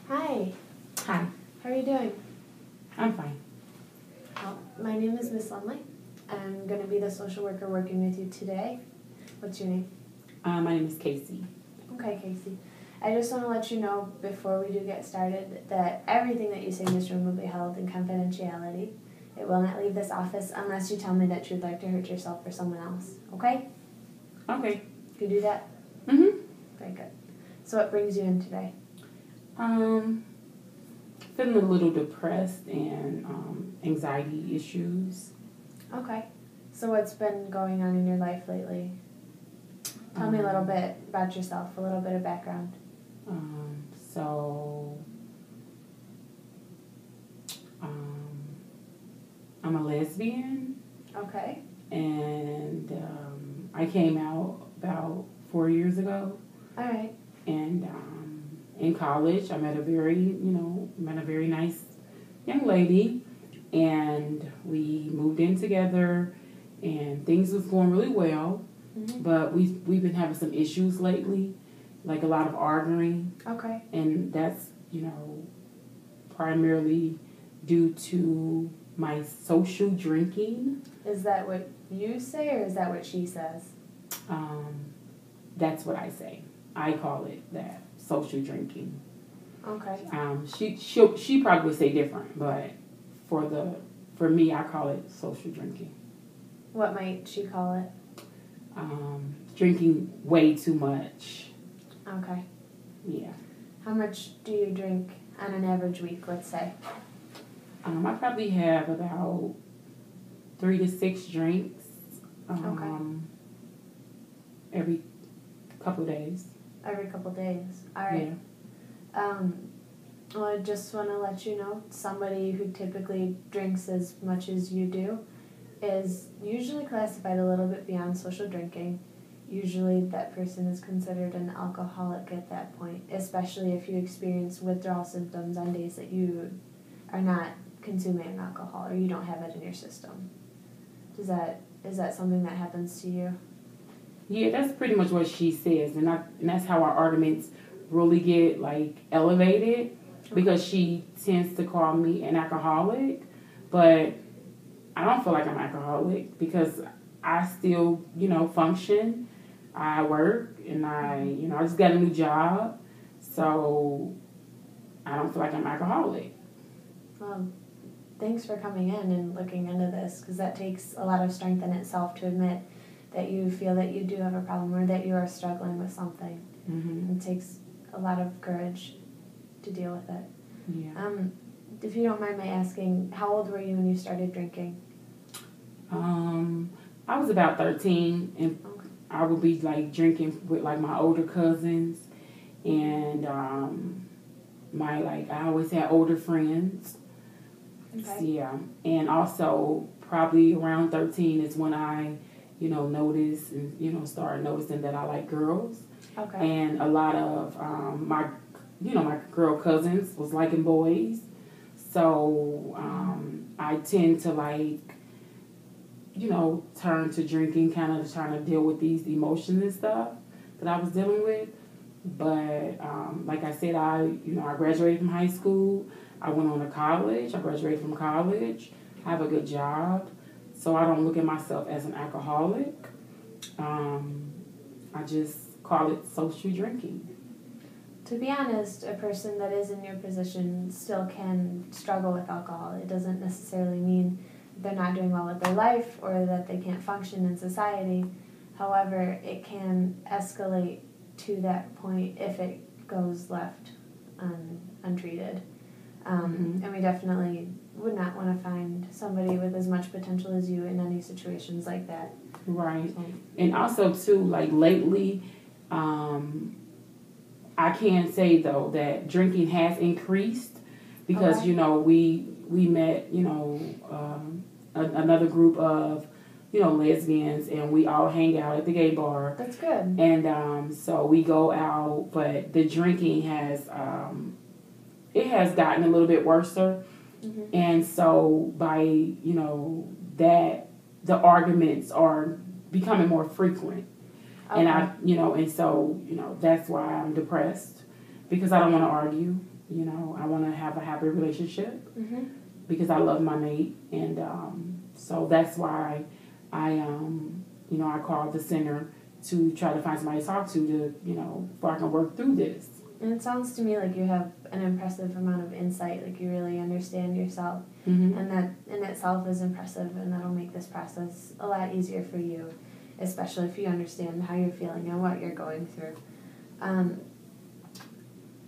Hi, Hi, how are you doing? I'm fine. Well, my name is Miss Lumley. I'm going to be the social worker working with you today. What's your name? My name is Casey. Okay, Casey. I just want to let you know before we do get started that everything that you say in this room will be held in confidentiality. It will not leave this office unless you tell me that you'd like to hurt yourself or someone else. Okay? Okay. You do that? Mm-hmm. Very good. So what brings you in today? Feeling a little depressed and anxiety issues. Okay. So what's been going on in your life lately? Tell me a little bit about yourself, a little bit of background. So, I'm a lesbian, Okay. and I came out about 4 years ago. All right. And in college, I met a very nice young lady, and we moved in together, and things was going really well. Mm-hmm. But we've been having some issues lately, like a lot of arguing, Okay. and that's primarily due to my social drinking. Is that what you say, or is that what she says? That's what I say. I call it that, social drinking. Okay. She probably would say different, but for me, I call it social drinking. What might she call it? Drinking way too much. Okay. Yeah. How much do you drink on an average week, let's say? I probably have about 3 to 6 drinks. Every couple of days. Every couple days. All right. Yeah. Well, I just want to let you know, somebody who typically drinks as much as you do is usually classified a little bit beyond social drinking. Usually that person is considered an alcoholic at that point, especially if you experience withdrawal symptoms on days that you are not consuming alcohol or you don't have it in your system. Is that something that happens to you? Yeah, that's pretty much what she says, and that's how our arguments really get elevated, because she tends to call me an alcoholic, but I don't feel like I'm alcoholic because I still, function. I work, and I just got a new job, so I don't feel like I'm alcoholic. Thanks for coming in and looking into this, because that takes a lot of strength in itself to admit that you feel that you do have a problem or that you are struggling with something. Mm-hmm. It takes a lot of courage to deal with it. Yeah. If you don't mind my asking, how old were you when you started drinking? I was about 13, and Okay. I would be drinking with my older cousins, and I always had older friends. Okay. Yeah, and also probably around 13 is when I noticed and started noticing that I like girls. Okay. And a lot of my girl cousins was liking boys. So I tend to turn to drinking, kind of trying to deal with these emotions and stuff that I was dealing with. But like I said, I graduated from high school. I went on to college. I graduated from college. I have a good job. So I don't look at myself as an alcoholic. I just call it social drinking. To be honest, a person that is in your position still can struggle with alcohol. It doesn't necessarily mean they're not doing well with their life or that they can't function in society. However, it can escalate to that point if it goes left untreated. And we definitely would not want to find somebody with as much potential as you in any situations like that. Right. And also, too, lately, I can say, though, that drinking has increased because, Okay. We met, another group of, lesbians, and we all hang out at the gay bar. That's good. And so we go out, but the drinking has, it has gotten a little bit worse. Mm-hmm. And so by, that, the arguments are becoming more frequent. Okay. And and so, that's why I'm depressed, because I don't want to argue. You know, I want to have a happy relationship Mm-hmm. because I love my mate, and so that's why I called the center to try to find somebody to talk to so I can work through this. And it sounds to me like you have an impressive amount of insight, like you really understand yourself, Mm-hmm. and that in itself is impressive, and that'll make this process a lot easier for you, especially if you understand how you're feeling and what you're going through.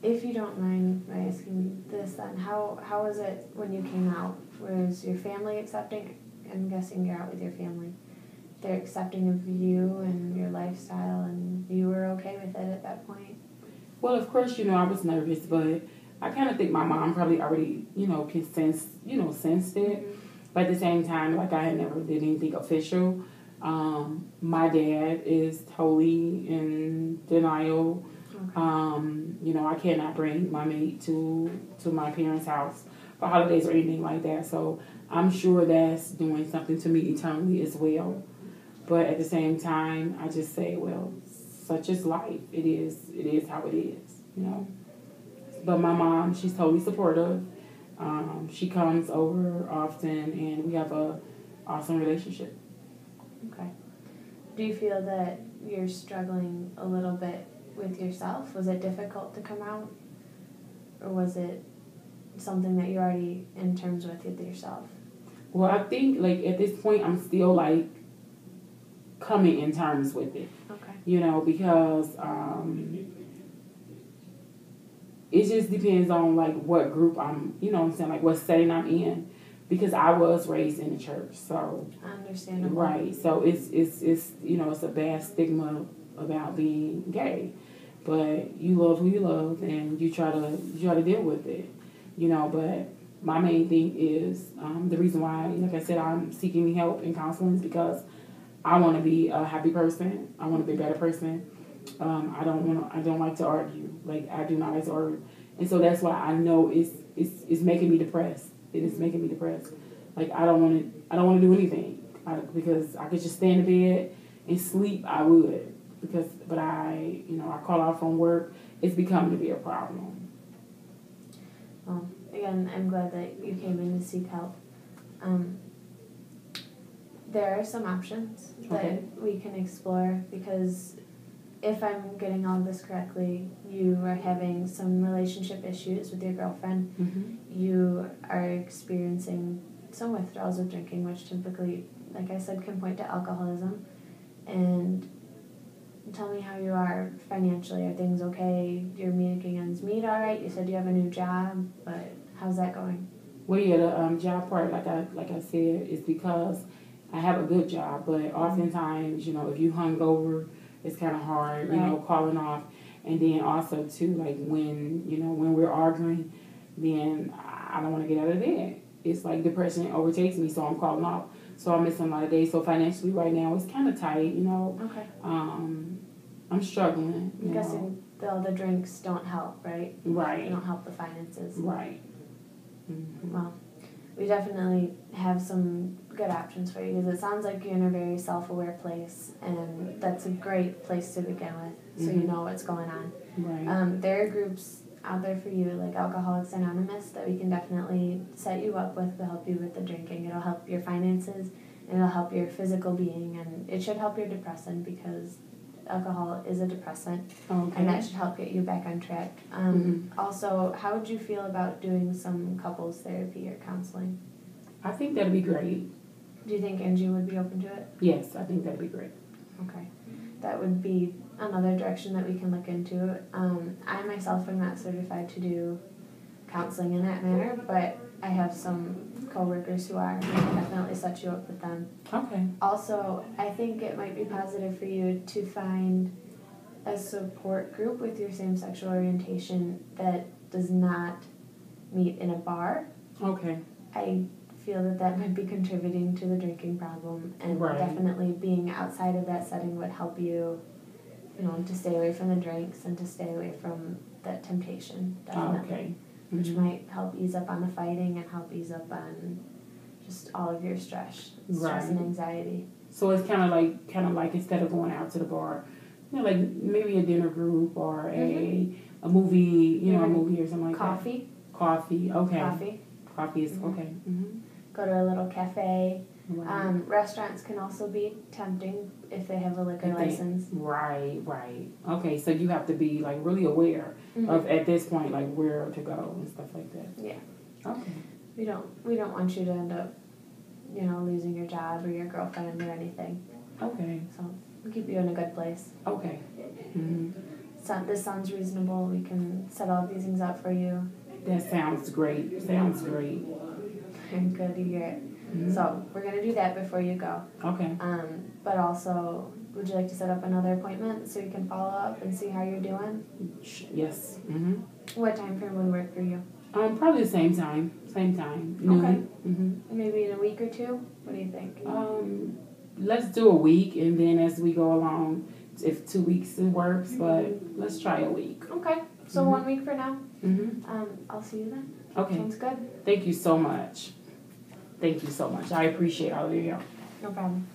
If you don't mind my asking this, then how was it when you came out? Was your family accepting? I'm guessing you're out with your family. They're accepting of you and your lifestyle, and you were okay with it at that point? Well, of course, I was nervous, but I kind of think my mom probably already, sensed it. Mm-hmm. But at the same time, like I had never did anything official. My dad is totally in denial. Okay. I cannot bring my mate to my parents' house for holidays or anything like that. So I'm sure that's doing something to me eternally as well. But at the same time, I just say, well, such is life. It is how it is. But my mom, she's totally supportive. She comes over often, and we have a awesome relationship. Okay. Do you feel that you're struggling a little bit with yourself? Was it difficult to come out? Or was it something that you're already in terms with yourself? Well, I think, like, at this point, I'm still, like, coming in terms with it. Okay. Because it just depends on, like, what group I'm, like, what setting I'm in. Because I was raised in the church, so. Understandable. Right, so it's it's a bad stigma about being gay. But you love who you love, and you try to deal with it, But my main thing is the reason why, like I said, I'm seeking help in counseling is because I want to be a happy person. I want to be a better person. I don't like to argue. Like, I do not like to argue, and so that's why I know it's making me depressed. It is making me depressed. Like, I don't want to do anything because I could just stay in the bed and sleep. I would. But I call out from work. It's becoming to be a problem. Again, I'm glad that you came in to seek help. There are some options that we can explore because if I'm getting all of this correctly, you are having some relationship issues with your girlfriend. Mm-hmm. You are experiencing some withdrawals of drinking, which typically, like I said, can point to alcoholism. And tell me how you are financially. Are things okay? You're making ends meet all right? You said you have a new job, but how's that going? Well, yeah, the job part, like I said, is because I have a good job, but oftentimes, if you hungover, it's kind of hard, calling off. And then also too, like when we're arguing, then I don't want to get out of bed. It's like depression overtakes me, so I'm calling off. So I'm missing a lot of days. So financially right now, it's kind of tight, Okay. I'm struggling. I'm guessing all the drinks don't help, right? Right. They don't help the finances. Right. Mm-hmm. Well, we definitely have some good options for you because it sounds like you're in a very self-aware place, and that's a great place to begin with, so you know what's going on. Right. There are groups out there for you, like Alcoholics Anonymous, that we can definitely set you up with to help you with the drinking. It'll help your finances, and it'll help your physical being, and it should help your depression because alcohol is a depressant, and that should help get you back on track. Also, how would you feel about doing some couples therapy or counseling? I think that'd be great. Do you think Angie would be open to it? Yes, I think that'd be great. Okay. That would be another direction that we can look into. I myself am not certified to do counseling in that manner, but I have some coworkers who are, and I can definitely set you up with them. Okay. Also, I think it might be positive for you to find a support group with your same sexual orientation that does not meet in a bar. Okay. I feel that might be contributing to the drinking problem, and definitely being outside of that setting would help you, to stay away from the drinks and to stay away from that temptation, definitely. Okay. Which might help ease up on the fighting and help ease up on just all of your stress and anxiety. So it's kind of like instead of going out to the bar, like maybe a dinner group or a a movie, you know, a movie or something like Coffee. that. Coffee. Okay. Coffee. Coffee is okay. Go to a little cafe. Right. Restaurants can also be tempting if they have a liquor license. Right. Okay, so you have to be like really aware of at this point like where to go and stuff like that. Yeah. Okay. We don't want you to end up, you know, losing your job or your girlfriend or anything. Okay. So we'll keep you in a good place. Okay. So this sounds reasonable. We can set all these things up for you. That sounds great. Sounds great. I'm good to hear it. So we're gonna do that before you go. Okay. But also, would you like to set up another appointment so you can follow up and see how you're doing? Yes. What time frame would work for you? Probably the same time. Okay. Maybe in a week or two. What do you think? Let's do a week, and then as we go along, if 2 weeks it works, but let's try a week. Okay. So 1 week for now. I'll see you then. Okay. Sounds good. Thank you so much. I appreciate all of your help. No problem.